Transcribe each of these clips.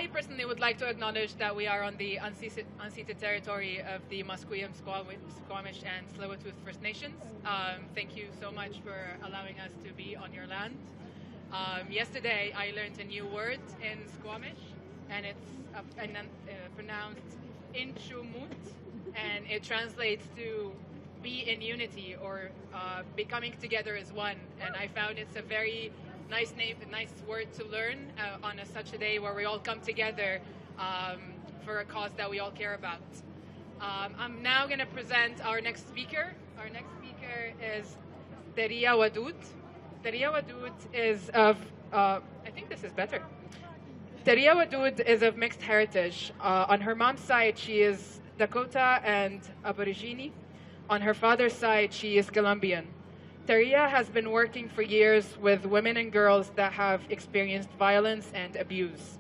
I personally would like to acknowledge that we are on the unceded territory of the Musqueam, Squamish, and Tsleil-Waututh First Nations. Thank you so much for allowing us to be on your land. Yesterday, I learned a new word in Squamish, and it's pronounced Inchumut, and it translates to be in unity, or becoming together as one. And I found it's a very nice name, a nice word to learn on such a day where we all come together for a cause that we all care about. I'm now going to present our next speaker. Our next speaker is Terriea Wadud. Terriea Wadud is of, I think this is better. Terriea Wadud is of mixed heritage. On her mom's side, she is Dakota and Aborigine. On her father's side, she is Colombian. Terriea has been working for years with women and girls that have experienced violence and abuse.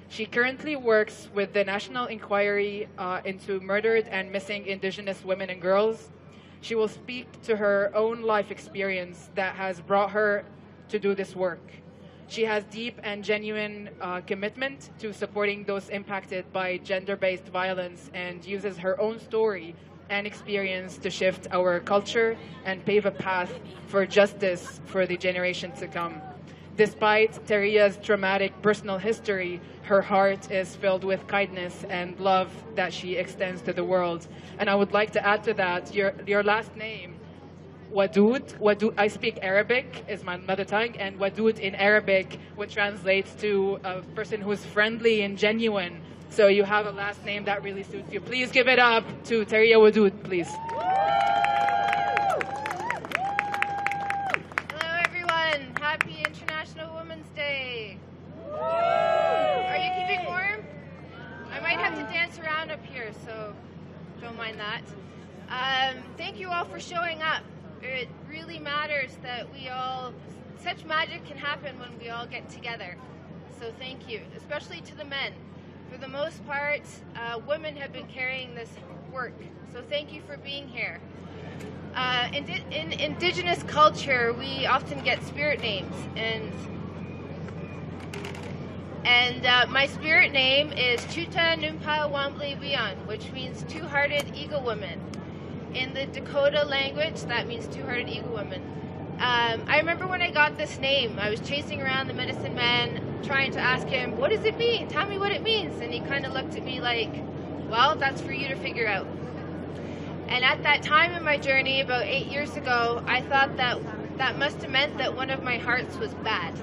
She currently works with the National Inquiry into Murdered and Missing Indigenous Women and Girls. She will speak to her own life experience that has brought her to do this work. She has deep and genuine commitment to supporting those impacted by gender-based violence, and uses her own story and experience to shift our culture and pave a path for justice for the generations to come. Despite Terriea's traumatic personal history, her heart is filled with kindness and love that she extends to the world. And I would like to add to that, your last name, Wadud, I speak Arabic, is my mother tongue, and Wadud in Arabic, which translates to a person who's friendly and genuine. So you have a last name that really suits you. Please give it up to Terriea Wadud, please. Hello, everyone. Happy International Women's Day. Are you keeping warm? I might have to dance around up here, so don't mind that. Thank you all for showing up. It really matters that we all, such magic can happen when we all get together. So thank you, especially to the men. For the most part, women have been carrying this work, so thank you for being here. In Indigenous culture, we often get spirit names, and my spirit name is Chuta Numpa Wamble Wian, which means two-hearted eagle woman. In the Dakota language, that means two-hearted eagle woman. I remember when I got this name, I was chasing around the medicine man, trying to ask him, what does it mean? Tell me what it means. And he kind of looked at me like, well, that's for you to figure out. And at that time in my journey, about 8 years ago, I thought that must have meant that one of my hearts was bad.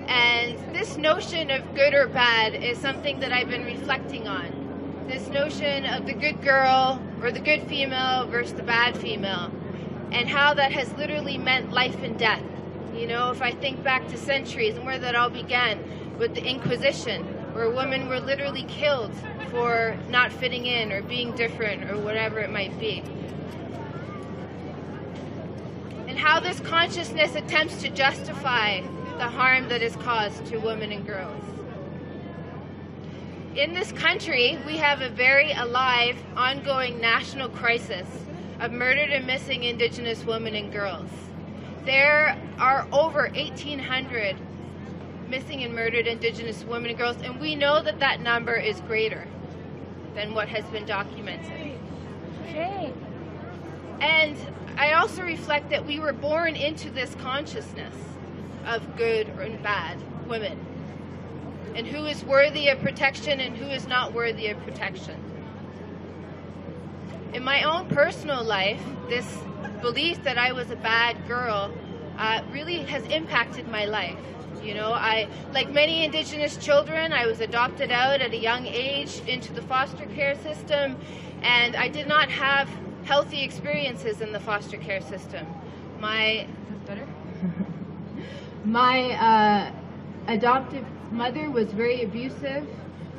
And this notion of good or bad is something that I've been reflecting on. This notion of the good girl or the good female versus the bad female, and how that has literally meant life and death. You know, if I think back to centuries and where that all began with the Inquisition, where women were literally killed for not fitting in or being different or whatever it might be. And how this consciousness attempts to justify the harm that is caused to women and girls. In this country, we have a very alive, ongoing national crisis of murdered and missing Indigenous women and girls. There are over 1,800 missing and murdered Indigenous women and girls, and we know that that number is greater than what has been documented. Okay. And I also reflect that we were born into this consciousness of good and bad women, and who is worthy of protection and who is not worthy of protection. In my own personal life, this belief that I was a bad girl really has impacted my life. You know, like many Indigenous children, I was adopted out at a young age into the foster care system, and I did not have healthy experiences in the foster care system. My adoptive mother was very abusive,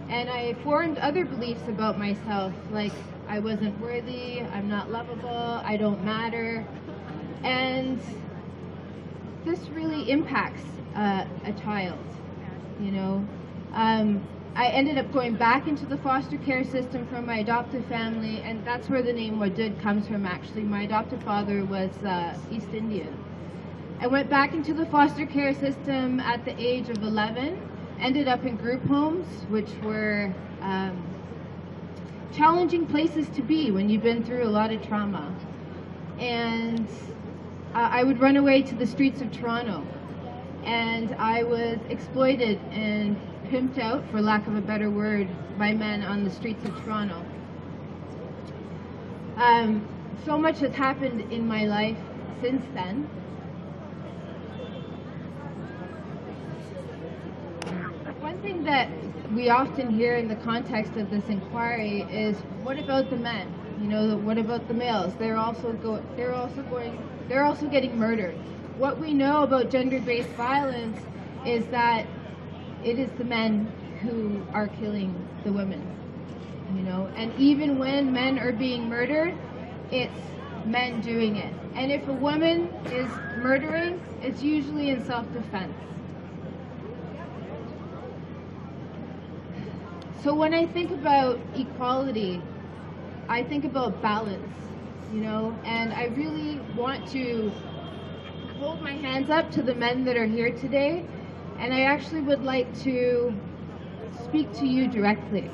and I formed other beliefs about myself, like I wasn't worthy, I'm not lovable, I don't matter. And this really impacts a child, you know. I ended up going back into the foster care system from my adoptive family, and that's where the name Wadud comes from, actually. My adoptive father was East Indian. I went back into the foster care system at the age of 11, ended up in group homes, which were challenging places to be when you've been through a lot of trauma. And I would run away to the streets of Toronto, and I was exploited and pimped out, for lack of a better word, by men on the streets of Toronto. So much has happened in my life since then. One thing that we often hear in the context of this inquiry is, what about the men? You know, what about the males? They're also getting murdered. What we know about gender-based violence is that it is the men who are killing the women. You know, and even when men are being murdered, it's men doing it. And if a woman is murdering, it's usually in self-defense. So when I think about equality, I think about balance, you know, and I really want to hold my hands up to the men that are here today, and I actually would like to speak to you directly.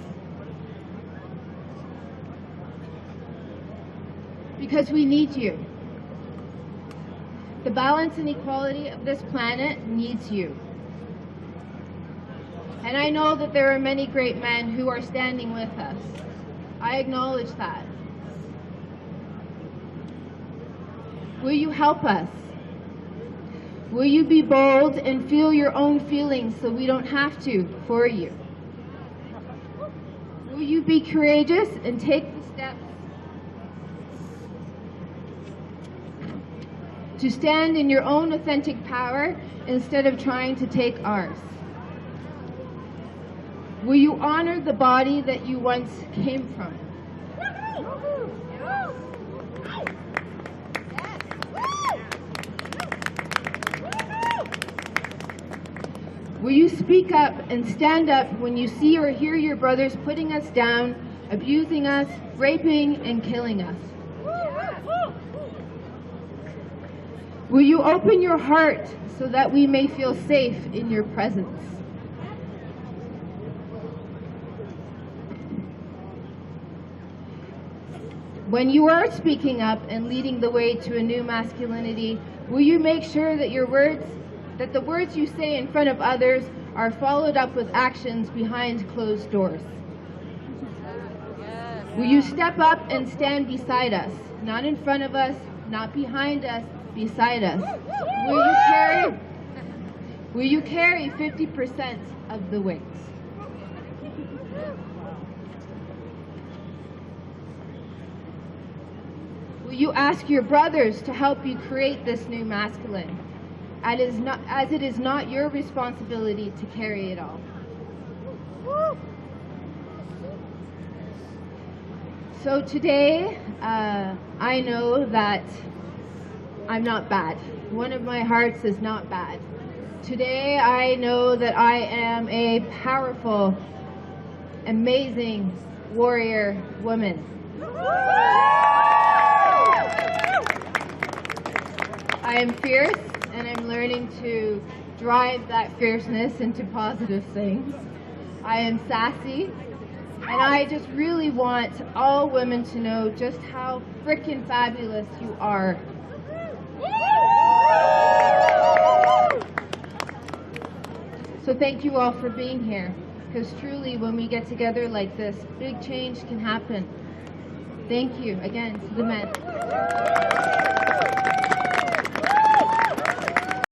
Because we need you. The balance and equality of this planet needs you. And I know that there are many great men who are standing with us. I acknowledge that. Will you help us? Will you be bold and feel your own feelings so we don't have to for you? Will you be courageous and take the steps to stand in your own authentic power instead of trying to take ours? Will you honor the body that you once came from? Will you speak up and stand up when you see or hear your brothers putting us down, abusing us, raping, and killing us? Will you open your heart so that we may feel safe in your presence? When you are speaking up and leading the way to a new masculinity, will you make sure that the words you say in front of others are followed up with actions behind closed doors? Will you step up and stand beside us, not in front of us, not behind us, beside us? Will you carry 50% of the weight? Will you ask your brothers to help you create this new masculine, as it is not your responsibility to carry it all? So today, I know that I'm not bad. One of my hearts is not bad. Today, I know that I am a powerful, amazing warrior woman. I am fierce, and I'm learning to drive that fierceness into positive things. I am sassy, and I just really want all women to know just how frickin' fabulous you are. So thank you all for being here, because truly when we get together like this, big change can happen. Thank you again to the men.